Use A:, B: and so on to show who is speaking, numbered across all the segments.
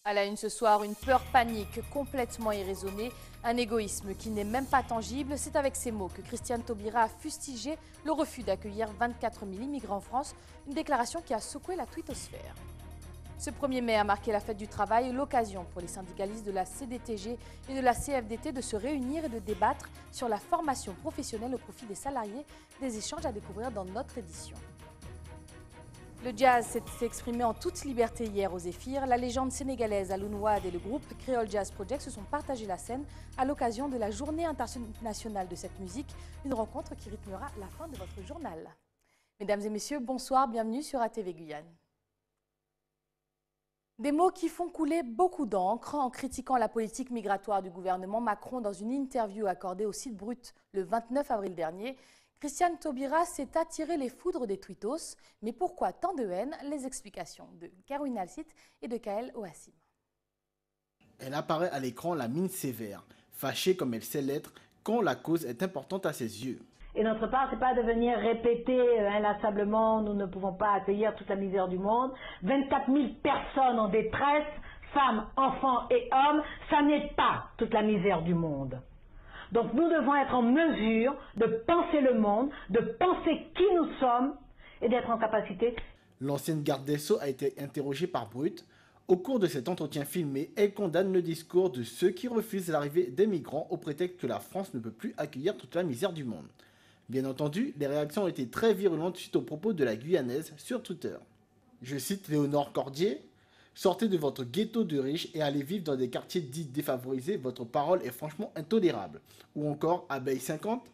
A: À la une ce soir, une peur panique complètement irraisonnée, un égoïsme qui n'est même pas tangible. C'est avec ces mots que Christiane Taubira a fustigé le refus d'accueillir 24 000 immigrants en France, une déclaration qui a secoué la twittosphère. Ce 1er mai a marqué la fête du travail, l'occasion pour les syndicalistes de la CDTG et de la CFDT de se réunir et de débattre sur la formation professionnelle au profit des salariés, des échanges à découvrir dans notre édition. Le jazz s'est exprimé en toute liberté hier au Zéphyr. La légende sénégalaise Alioune Wade et le groupe Creole Jazz Project se sont partagés la scène à l'occasion de la Journée internationale de cette musique, une rencontre qui rythmera la fin de votre journal. Mesdames et messieurs, bonsoir, bienvenue sur ATV Guyane. Des mots qui font couler beaucoup d'encre en critiquant la politique migratoire du gouvernement Macron dans une interview accordée au site Brut le 29 avril dernier. Christiane Taubira s'est attiré les foudres des tweetos, mais pourquoi tant de haine? Les explications de Caroline Alcite et de Kael Oassim.
B: Elle apparaît à l'écran la mine sévère, fâchée comme elle sait l'être quand la cause est importante à ses yeux.
C: Et notre part, c'est pas de venir répéter inlassablement, nous ne pouvons pas accueillir toute la misère du monde. 24 000 personnes en détresse, femmes, enfants et hommes, ça n'est pas toute la misère du monde. Donc nous devons être en mesure de penser le monde, de penser qui nous sommes et d'être en capacité.
B: L'ancienne garde des Sceaux a été interrogée par Brut. Au cours de cet entretien filmé, elle condamne le discours de ceux qui refusent l'arrivée des migrants au prétexte que la France ne peut plus accueillir toute la misère du monde. Bien entendu, les réactions ont été très virulentes suite aux propos de la Guyanaise sur Twitter. Je cite Léonore Cordier. Sortez de votre ghetto de riches et allez vivre dans des quartiers dits défavorisés, votre parole est franchement intolérable. Ou encore, Abeille 50,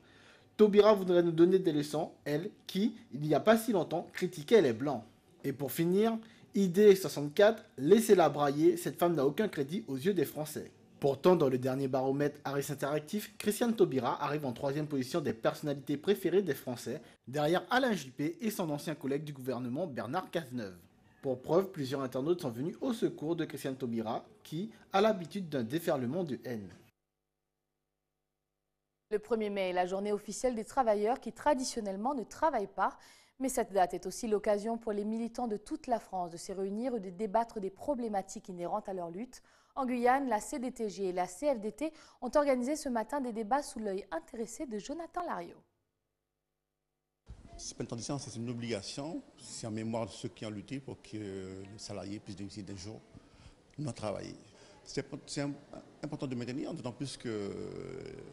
B: Taubira voudrait nous donner des leçons, elle qui, il n'y a pas si longtemps, critiquait les blancs. Et pour finir, ID 64, laissez-la brailler, cette femme n'a aucun crédit aux yeux des Français. Pourtant, dans le dernier baromètre Harris Interactif, Christiane Taubira arrive en 3e position des personnalités préférées des Français, derrière Alain Juppé et son ancien collègue du gouvernement Bernard Cazeneuve. Pour preuve, plusieurs internautes sont venus au secours de Christiane Taubira, qui a l'habitude d'un déferlement de haine.
A: Le 1er mai est la journée officielle des travailleurs qui traditionnellement ne travaillent pas. Mais cette date est aussi l'occasion pour les militants de toute la France de se réunir et de débattre des problématiques inhérentes à leur lutte. En Guyane, la CDTG et la CFDT ont organisé ce matin des débats sous l'œil intéressé de Jonathan Lariot.
D: Ce n'est pas une tradition, c'est une obligation. C'est en mémoire de ceux qui ont lutté pour que les salariés puissent bénéficier d'un jour non travaillé. C'est important de maintenir, d'autant plus que,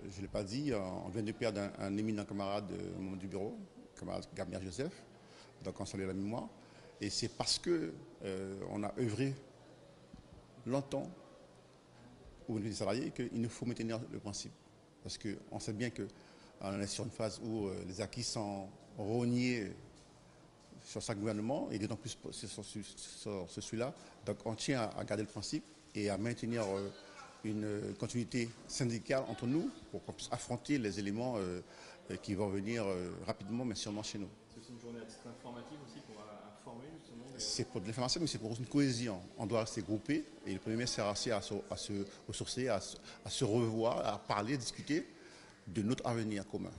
D: je ne l'ai pas dit, on vient de perdre un éminent camarade au moment du bureau, camarade Gabriel Joseph, donc on salue la mémoire. Et c'est parce qu'on a œuvré longtemps au niveau des salariés qu'il nous faut maintenir le principe. Parce qu'on sait bien qu'on est sur une phase où les acquis sont rognés sur chaque gouvernement et d'autant plus sur celui-là. Donc on tient à garder le principe et à maintenir une continuité syndicale entre nous pour qu'on puisse affronter les éléments qui vont venir rapidement mais sûrement chez nous.
E: C'est une journée à titre informatif aussi pour informer justement.
D: C'est pour de l'information mais c'est pour une cohésion. On doit rester groupés et le 1er mai sert assez à se ressourcer, à se revoir, à parler, à discuter de notre avenir commun.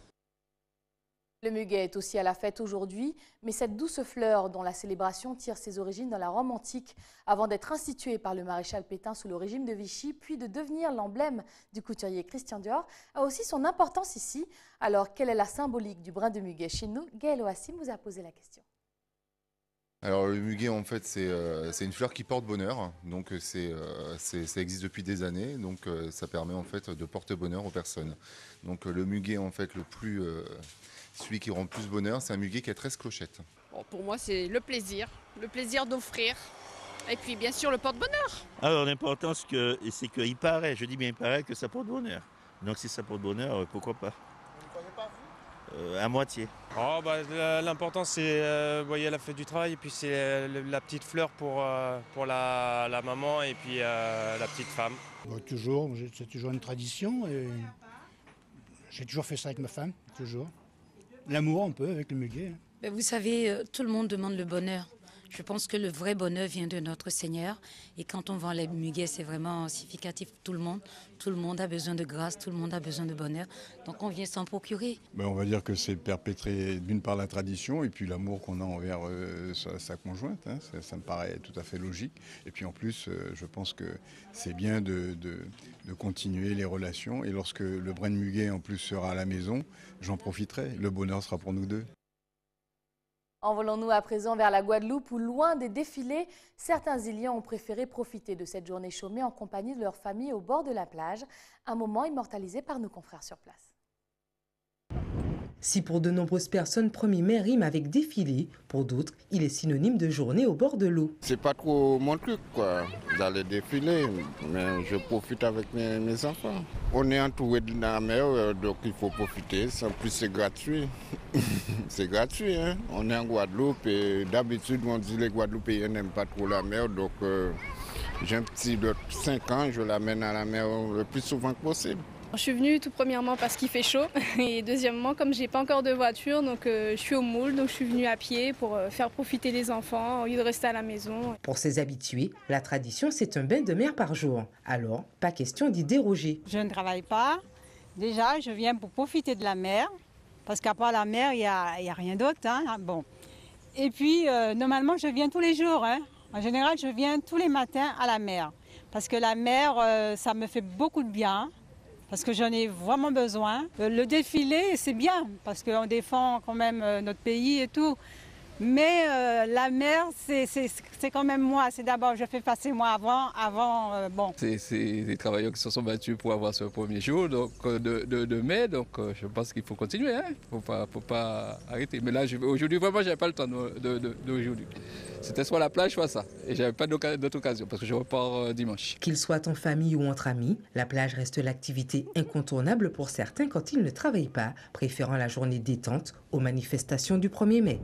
A: Le muguet est aussi à la fête aujourd'hui, mais cette douce fleur dont la célébration tire ses origines dans la Rome antique, avant d'être instituée par le maréchal Pétain sous le régime de Vichy, puis de devenir l'emblème du couturier Christian Dior, a aussi son importance ici. Alors, quelle est la symbolique du brin de muguet chez nous? Gaël Oassim vous a posé la question.
F: Alors le muguet en fait c'est une fleur qui porte bonheur, donc ça existe depuis des années, donc ça permet en fait de porter bonheur aux personnes. Donc le muguet en fait celui qui rend le plus bonheur, c'est un muguet qui a 13 clochettes.
G: Bon, pour moi c'est le plaisir d'offrir et puis bien sûr le porte-bonheur.
H: Alors l'important c'est qu'il paraît, je dis bien il paraît que ça porte bonheur. Donc si ça porte bonheur, pourquoi pas.
B: Vous ne croyez pas vous?
H: À moitié.
E: Oh, l'important c'est la fête du travail et puis c'est la petite fleur pour la maman et puis la petite femme.
I: Toujours, c'est toujours une tradition et j'ai toujours fait ça avec ma femme, toujours. L'amour un peu avec le muguet.
J: Vous savez, tout le monde demande le bonheur. Je pense que le vrai bonheur vient de notre Seigneur. Et quand on vend les muguets, c'est vraiment significatif pour tout le monde. Tout le monde a besoin de grâce, tout le monde a besoin de bonheur. Donc on vient s'en procurer.
K: On va dire que c'est perpétrer d'une part la tradition et puis l'amour qu'on a envers sa conjointe. Hein. Ça me paraît tout à fait logique. Et puis en plus, je pense que c'est bien de continuer les relations. Et lorsque le brin de muguet en plus sera à la maison, j'en profiterai. Le bonheur sera pour nous deux.
A: Envolons-nous à présent vers la Guadeloupe où, loin des défilés, certains îliens ont préféré profiter de cette journée chômée en compagnie de leur famille au bord de la plage, un moment immortalisé par nos confrères sur place.
L: Si pour de nombreuses personnes, 1er mai rime avec défilé, pour d'autres, il est synonyme de journée au bord de l'eau.
M: C'est pas trop mon truc, quoi, d'aller défiler, mais je profite avec mes enfants. On est entouré de la mer, donc il faut profiter. En plus, c'est gratuit. C'est gratuit, hein. On est en Guadeloupe et d'habitude, on dit les Guadeloupéens n'aiment pas trop la mer, donc j'ai un petit de 5 ans, je l'amène à la mer le plus souvent que possible.
N: Je suis venue tout premièrement parce qu'il fait chaud et deuxièmement comme j'ai pas encore de voiture, donc je suis au moule, donc je suis venue à pied pour faire profiter les enfants au lieu de rester à la maison.
L: Pour ces habitués, la tradition c'est un bain de mer par jour. Alors, pas question d'y déroger.
O: Je ne travaille pas. Déjà, je viens pour profiter de la mer parce qu'à part la mer, il y a rien d'autre. Hein. Bon. Et puis, normalement, je viens tous les jours. Hein. En général, je viens tous les matins à la mer parce que la mer, ça me fait beaucoup de bien. Parce que j'en ai vraiment besoin. Le défilé, c'est bien, parce qu'on défend quand même notre pays et tout. Mais la mer, c'est quand même moi. C'est d'abord, je fais passer moi avant bon.
P: C'est des travailleurs qui se sont battus pour avoir ce premier jour donc, de mai. Donc je pense qu'il faut continuer. Hein. Faut pas arrêter. Mais là, aujourd'hui, vraiment, je n'avais pas le temps d'aujourd'hui. C'était soit la plage, soit ça. Et je n'avais pas d'autre occasion parce que je repars dimanche.
L: Qu'ils soient en famille ou entre amis, la plage reste l'activité incontournable pour certains quand ils ne travaillent pas, préférant la journée détente aux manifestations du 1er mai.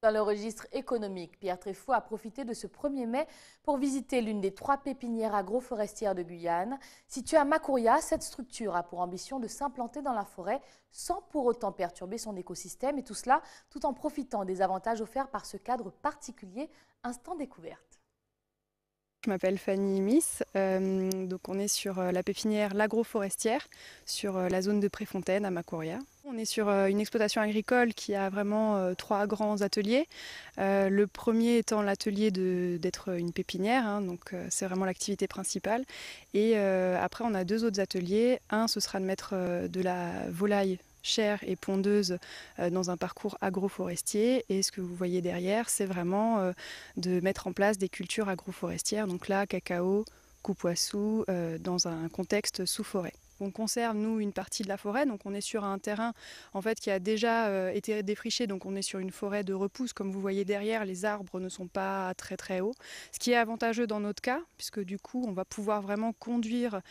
A: Dans le registre économique, Pierre Tréfaux a profité de ce 1er mai pour visiter l'une des 3 pépinières agroforestières de Guyane. Située à Macouria, cette structure a pour ambition de s'implanter dans la forêt sans pour autant perturber son écosystème et tout cela tout en profitant des avantages offerts par ce cadre particulier. Instant découverte.
Q: Je m'appelle Fanny Miss, donc on est sur la pépinière l'agroforestière, sur la zone de Préfontaine à Macouria. On est sur une exploitation agricole qui a vraiment 3 grands ateliers. Le premier étant l'atelier d'être une pépinière, hein, donc c'est vraiment l'activité principale. Et après on a 2 autres ateliers. Un, ce sera de mettre de la volaille chair et pondeuse dans un parcours agroforestier et ce que vous voyez derrière c'est vraiment de mettre en place des cultures agroforestières, donc là cacao, coupoissou dans un contexte sous forêt. On conserve, nous, une partie de la forêt, donc on est sur un terrain en fait, qui a déjà été défriché, donc on est sur une forêt de repousse, comme vous voyez derrière, les arbres ne sont pas très très hauts, ce qui est avantageux dans notre cas, puisque du coup on va pouvoir vraiment conduire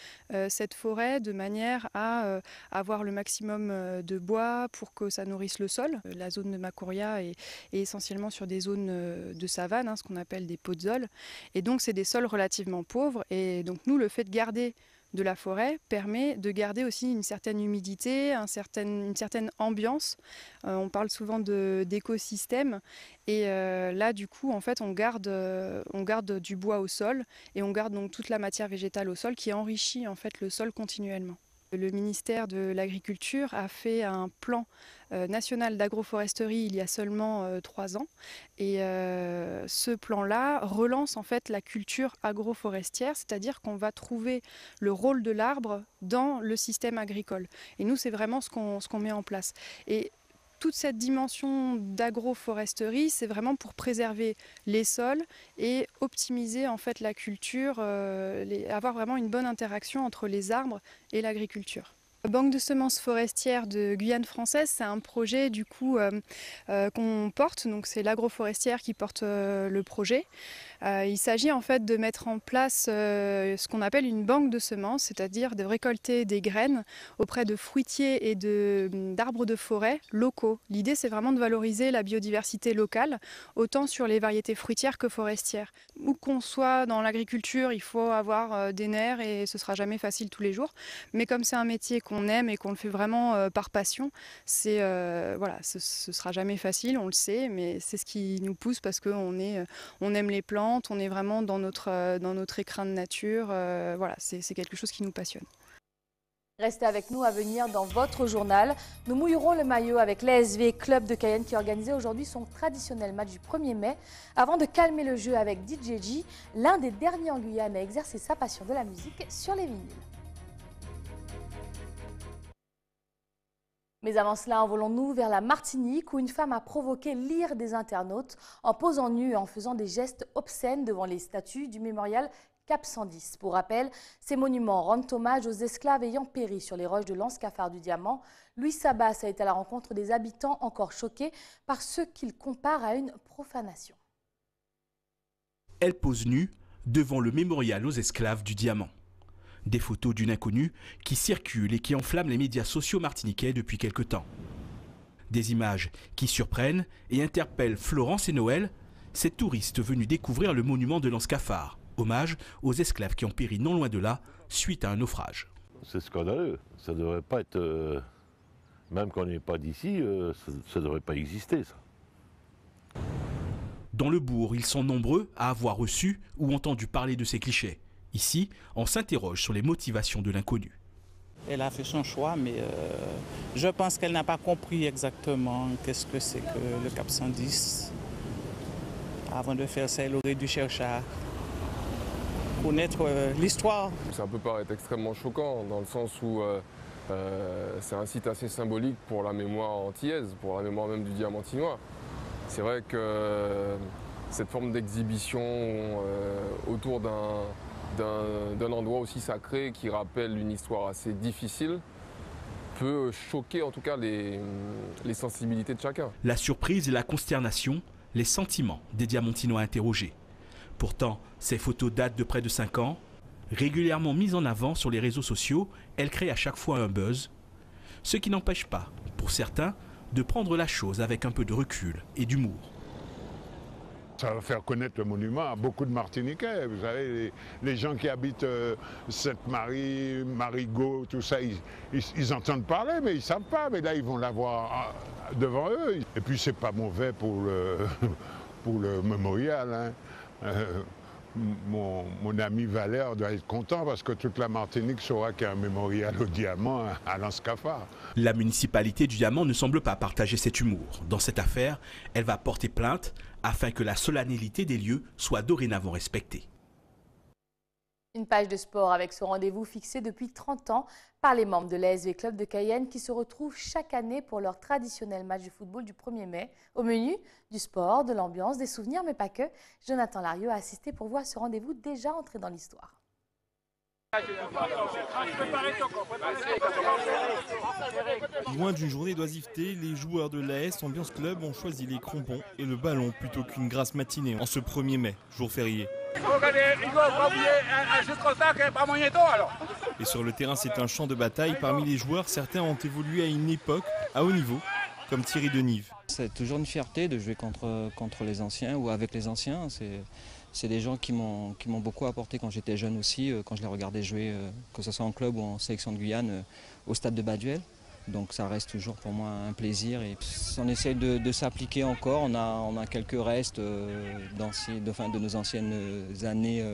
Q: cette forêt de manière à avoir le maximum de bois pour que ça nourrisse le sol. La zone de Macouria est essentiellement sur des zones de savane, hein, ce qu'on appelle des pozzoles, et donc c'est des sols relativement pauvres, et donc nous, le fait de garder de la forêt permet de garder aussi une certaine humidité, une certaine ambiance. On parle souvent d'écosystème et là du coup en fait on garde du bois au sol et on garde donc toute la matière végétale au sol qui enrichit en fait le sol continuellement. Le ministère de l'Agriculture a fait un plan national d'agroforesterie il y a seulement 3 ans et ce plan-là relance en fait la culture agroforestière, c'est-à-dire qu'on va trouver le rôle de l'arbre dans le système agricole. Et nous, c'est vraiment ce qu'on met en place. Et toute cette dimension d'agroforesterie, c'est vraiment pour préserver les sols et optimiser en fait la culture, avoir vraiment une bonne interaction entre les arbres et l'agriculture. La Banque de semences forestières de Guyane française, c'est un projet du coup qu'on porte, donc c'est l'agroforestière qui porte le projet. Il s'agit en fait de mettre en place ce qu'on appelle une banque de semences, c'est-à-dire de récolter des graines auprès de fruitiers et d'arbres de forêt locaux. L'idée, c'est vraiment de valoriser la biodiversité locale, autant sur les variétés fruitières que forestières. Où qu'on soit dans l'agriculture, il faut avoir des nerfs et ce ne sera jamais facile tous les jours. Mais comme c'est un métier qu'on aime et qu'on le fait vraiment par passion, voilà, ce ne sera jamais facile, on le sait, mais c'est ce qui nous pousse parce qu'on aime les plantes, on est vraiment dans notre écrin de nature. Voilà, c'est quelque chose qui nous passionne.
A: Restez avec nous à venir dans votre journal. Nous mouillerons le maillot avec l'ASV Club de Cayenne qui organisait aujourd'hui son traditionnel match du 1er mai. Avant de calmer le jeu avec DJJ, l'un des derniers en Guyane à exercer sa passion de la musique sur les vinyles. Mais avant cela, envolons-nous vers la Martinique où une femme a provoqué l'ire des internautes en posant nue et en faisant des gestes obscènes devant les statues du mémorial Cap 110. Pour rappel, ces monuments rendent hommage aux esclaves ayant péri sur les roches de l'Anse-Cafard du Diamant. Louis Sabas a été à la rencontre des habitants encore choqués par ce qu'ils comparent à une profanation.
R: Elle pose nue devant le mémorial aux esclaves du Diamant. Des photos d'une inconnue qui circulent et qui enflamment les médias sociaux martiniquais depuis quelque temps. Des images qui surprennent et interpellent Florence et Noël, ces touristes venus découvrir le monument de l'Anse-Cafard, hommage aux esclaves qui ont péri non loin de là suite à un naufrage.
S: C'est scandaleux, ça ne devrait pas être, même quand on n'est pas d'ici, ça ne devrait pas exister ça.
R: Dans le bourg, ils sont nombreux à avoir reçu ou entendu parler de ces clichés. Ici, on s'interroge sur les motivations de l'inconnu.
T: Elle a fait son choix, mais je pense qu'elle n'a pas compris exactement qu'est-ce que c'est que le Cap 110. Avant de faire ça, elle aurait dû chercher à connaître l'histoire.
U: Ça peut paraître extrêmement choquant dans le sens où c'est un site assez symbolique pour la mémoire antillaise, pour la mémoire même du Diamantinois. C'est vrai que cette forme d'exhibition autour d'un endroit aussi sacré qui rappelle une histoire assez difficile peut choquer en tout cas les sensibilités de chacun.
R: La surprise et la consternation, les sentiments des Diamantinois interrogés. Pourtant, ces photos datent de près de 5 ans. Régulièrement mises en avant sur les réseaux sociaux, elles créent à chaque fois un buzz. Ce qui n'empêche pas, pour certains, de prendre la chose avec un peu de recul et d'humour.
V: Ça va faire connaître le monument à beaucoup de Martiniquais. Vous savez, les gens qui habitent Sainte-Marie, Marigot, tout ça, ils entendent parler, mais ils ne savent pas. Mais là, ils vont l'avoir devant eux. Et puis, c'est pas mauvais pour le mémorial. Hein. Mon ami Valère doit être content parce que toute la Martinique saura qu'il y a un mémorial au diamant à l'Anse-Cafard.
R: La municipalité du Diamant ne semble pas partager cet humour. Dans cette affaire, elle va porter plainte afin que la solennité des lieux soit dorénavant respectée.
A: Une page de sport avec ce rendez-vous fixé depuis 30 ans par les membres de l'ASV Club de Cayenne qui se retrouvent chaque année pour leur traditionnel match de football du 1er mai. Au menu, du sport, de l'ambiance, des souvenirs, mais pas que. Jonathan Larieux a assisté pour voir ce rendez-vous déjà entré dans l'histoire.
W: Loin d'une journée d'oisiveté, les joueurs de l'AS Ambiance Club ont choisi les crampons et le ballon plutôt qu'une grasse matinée en ce 1er mai, jour férié. Et sur le terrain, c'est un champ de bataille. Parmi les joueurs, certains ont évolué à une époque à haut niveau, comme Thierry Denive.
X: C'est toujours une fierté de jouer contre les anciens ou avec les anciens. C'est des gens qui m'ont beaucoup apporté quand j'étais jeune aussi, quand je les regardais jouer, que ce soit en club ou en sélection de Guyane, au stade de Baduel. Donc ça reste toujours pour moi un plaisir et on essaie de s'appliquer encore. On a quelques restes de nos anciennes années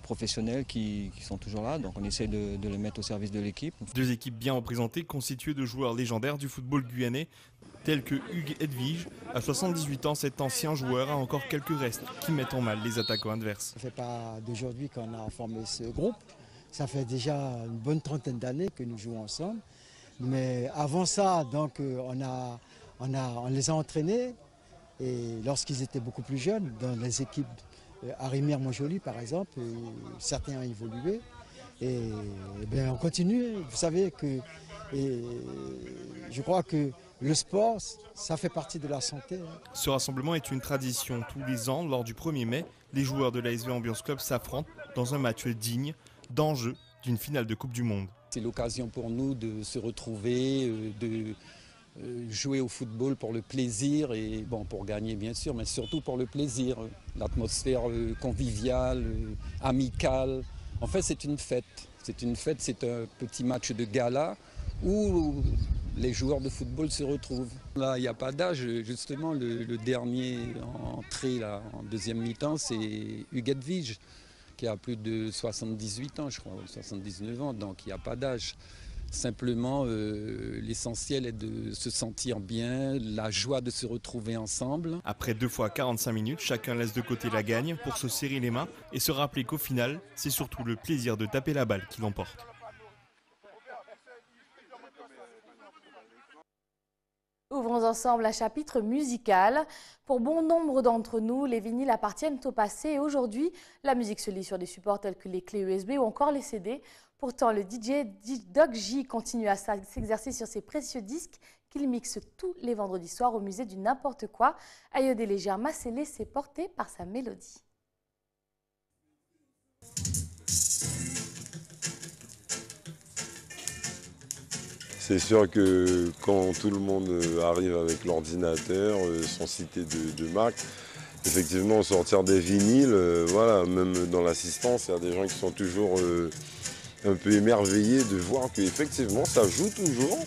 X: professionnelles qui sont toujours là. Donc on essaie de les mettre au service de l'équipe.
W: Deux équipes bien représentées constituées de joueurs légendaires du football guyanais tels que Hugues Edwige. À 78 ans, cet ancien joueur a encore quelques restes qui mettent en mal les attaquants adverses.
Y: Ça ne fait pas d'aujourd'hui qu'on a formé ce groupe. Ça fait déjà une bonne trentaine d'années que nous jouons ensemble. Mais avant ça, donc, on les a entraînés et lorsqu'ils étaient beaucoup plus jeunes, dans les équipes Arimère-Montjoly par exemple, certains ont évolué. Et bien, on continue. Vous savez que je crois que le sport, ça fait partie de la santé.
W: Ce rassemblement est une tradition. Tous les ans, lors du 1er mai, Les joueurs de l'ASV Ambiance Club s'affrontent dans un match digne d'enjeu d'une finale de Coupe du Monde.
B: C'est l'occasion pour nous de se retrouver, de jouer au football pour le plaisir et bon, pour gagner bien sûr, mais surtout pour le plaisir. L'atmosphère conviviale, amicale. En fait, c'est une fête. C'est une fête, c'est un petit match de gala où les joueurs de football se retrouvent. Là, il n'y a pas d'âge. Justement, le dernier entré là, en deuxième mi-temps, c'est Hugues Edvige, qui a plus de 78 ans, je crois, 79 ans, donc il n'y a pas d'âge. Simplement, l'essentiel est de se sentir bien, la joie de se retrouver ensemble.
W: Après 2 fois 45 minutes, chacun laisse de côté la gagne pour se serrer les mains et se rappeler qu'au final, c'est surtout le plaisir de taper la balle qui l'emporte.
A: Ouvrons ensemble un chapitre musical. Pour bon nombre d'entre nous, les vinyles appartiennent au passé et aujourd'hui, la musique se lit sur des supports tels que les clés USB ou encore les CD. Pourtant, le DJ Doc J continue à s'exercer sur ses précieux disques qu'il mixe tous les vendredis soirs au musée du n'importe quoi. Ayodele Légère Macélé s'est porté par sa mélodie.
C: C'est sûr que quand tout le monde arrive avec l'ordinateur, sans citer de marque, effectivement sortir des vinyles, voilà, même dans l'assistance, il y a des gens qui sont toujours un peu émerveillés de voir qu'effectivement ça joue toujours.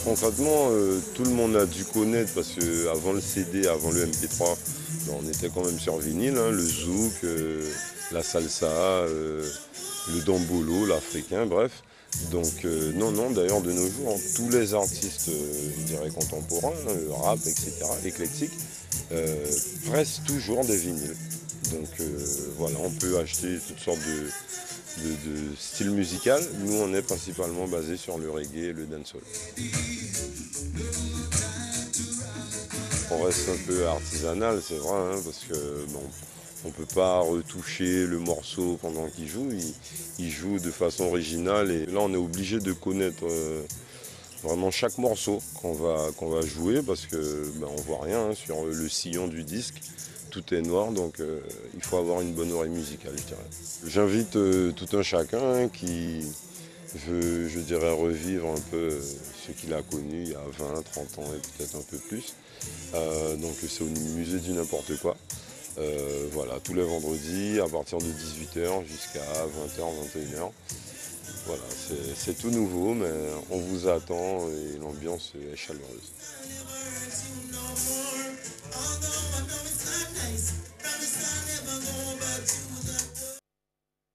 C: Concrètement, tout le monde a dû connaître parce qu'avant le CD, avant le MP3, on était quand même sur vinyle, hein, le zouk, la salsa, le dombolo, l'africain, bref. Donc non, d'ailleurs de nos jours, tous les artistes, je dirais contemporains, rap, etc., éclectiques, pressent toujours des vinyles. Donc voilà, on peut acheter toutes sortes de style musical. Nous, on est principalement basé sur le reggae et le dancehall. On reste un peu artisanal, c'est vrai, hein, parce que bon, on ne peut pas retoucher le morceau pendant qu'il joue. Il joue de façon originale et là, on est obligé de connaître vraiment chaque morceau qu'on va jouer parce que ben, on voit rien hein, sur le sillon du disque. Tout est noir, donc il faut avoir une bonne oreille musicale, je dirais. J'invite tout un chacun qui veut, je dirais, revivre un peu ce qu'il a connu il y a 20, 30 ans et peut-être un peu plus. Donc c'est au musée du n'importe quoi. Voilà, tous les vendredis à partir de 18h jusqu'à 20h, 21h. Voilà, c'est tout nouveau, mais on vous attend et l'ambiance est chaleureuse.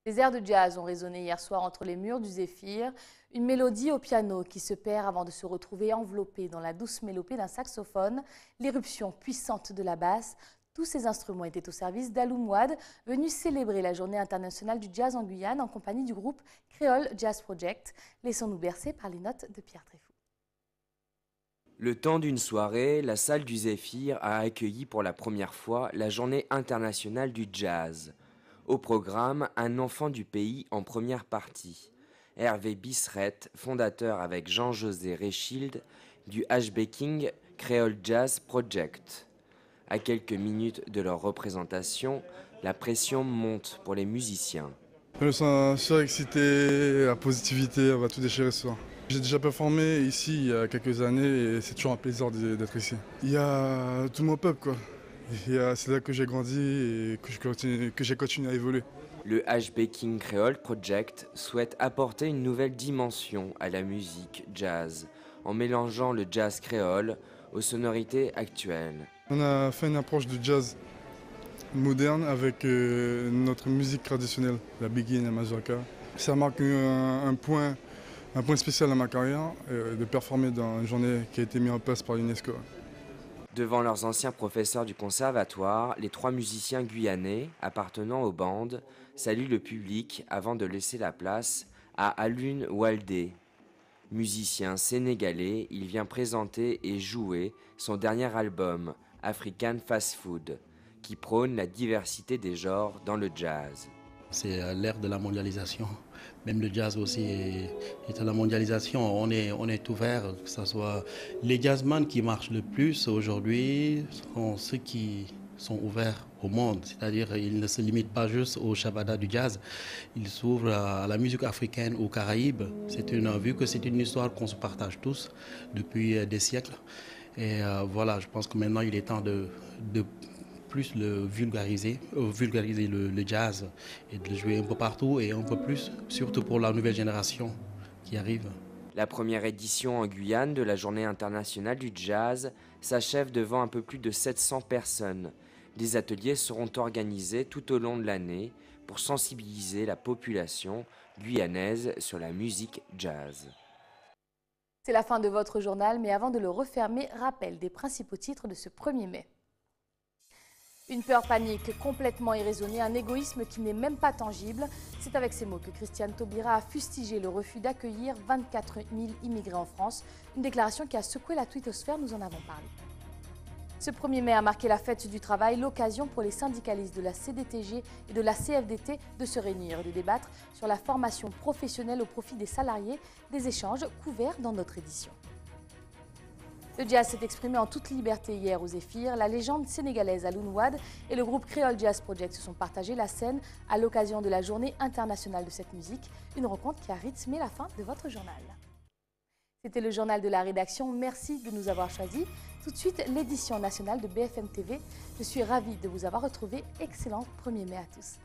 A: Les airs de jazz ont résonné hier soir entre les murs du Zéphyr, une mélodie au piano qui se perd avant de se retrouver enveloppée dans la douce mélopée d'un saxophone, l'éruption puissante de la basse. Tous ces instruments étaient au service d'Alou Mouad, venu célébrer la journée internationale du jazz en Guyane en compagnie du groupe Creole Jazz Project. Laissons-nous bercer par les notes de Pierre Tréfou.
D: Le temps d'une soirée, la salle du Zéphyr a accueilli pour la première fois la journée internationale du jazz. Au programme, un enfant du pays en première partie. Hervé Bisseret, fondateur avec Jean-José Réchild du HB King Creole Jazz Project. À quelques minutes de leur représentation, la pression monte pour les musiciens.
F: Je me sens surexcité, la positivité, on va tout déchirer ce soir. J'ai déjà performé ici il y a quelques années et c'est toujours un plaisir d'être ici. Il y a tout mon peuple quoi. C'est là que j'ai grandi et que j'ai continué à évoluer.
D: Le HB King Creole Project souhaite apporter une nouvelle dimension à la musique jazz en mélangeant le jazz créole aux sonorités actuelles.
F: On a fait une approche de jazz moderne avec notre musique traditionnelle, la biguine et la mazurka. Ça marque un point spécial dans ma carrière, de performer dans une journée qui a été mise en place par l'UNESCO.
D: Devant leurs anciens professeurs du conservatoire, les 3 musiciens guyanais appartenant aux bandes saluent le public avant de laisser la place à Alun Waldé. Musicien sénégalais, il vient présenter et jouer son dernier album, African Fast Food, qui prône la diversité des genres dans le jazz.
E: C'est l'ère de la mondialisation. Même le jazz aussi est à la mondialisation. On est ouvert, que ce soit les jazzmen qui marchent le plus aujourd'hui sont ceux qui sont ouverts au monde. C'est-à-dire ils ne se limitent pas juste au shabada du jazz. Ils s'ouvrent à la musique africaine, aux Caraïbes. Vu que c'est une histoire qu'on se partage tous depuis des siècles. Et voilà, je pense que maintenant il est temps de plus le vulgariser le jazz et de le jouer un peu partout et un peu plus, surtout pour la nouvelle génération qui arrive.
D: La première édition en Guyane de la Journée internationale du jazz s'achève devant un peu plus de 700 personnes. Des ateliers seront organisés tout au long de l'année pour sensibiliser la population guyanaise sur la musique jazz.
A: C'est la fin de votre journal, mais avant de le refermer, rappel des principaux titres de ce 1er mai. Une peur panique complètement irraisonnée, un égoïsme qui n'est même pas tangible. C'est avec ces mots que Christiane Taubira a fustigé le refus d'accueillir 24 000 immigrés en France. Une déclaration qui a secoué la twittosphère, nous en avons parlé. Ce 1er mai a marqué la fête du travail, l'occasion pour les syndicalistes de la CDTG et de la CFDT de se réunir et de débattre sur la formation professionnelle au profit des salariés, des échanges couverts dans notre édition. Le jazz s'est exprimé en toute liberté hier aux Zéphyrs. La légende sénégalaise Alioune Wade et le groupe Creole Jazz Project se sont partagés la scène à l'occasion de la Journée internationale de cette musique. Une rencontre qui a rythmé la fin de votre journal. C'était le journal de la rédaction. Merci de nous avoir choisis. Tout de suite, l'édition nationale de BFM TV. Je suis ravie de vous avoir retrouvé. Excellent 1er mai à tous.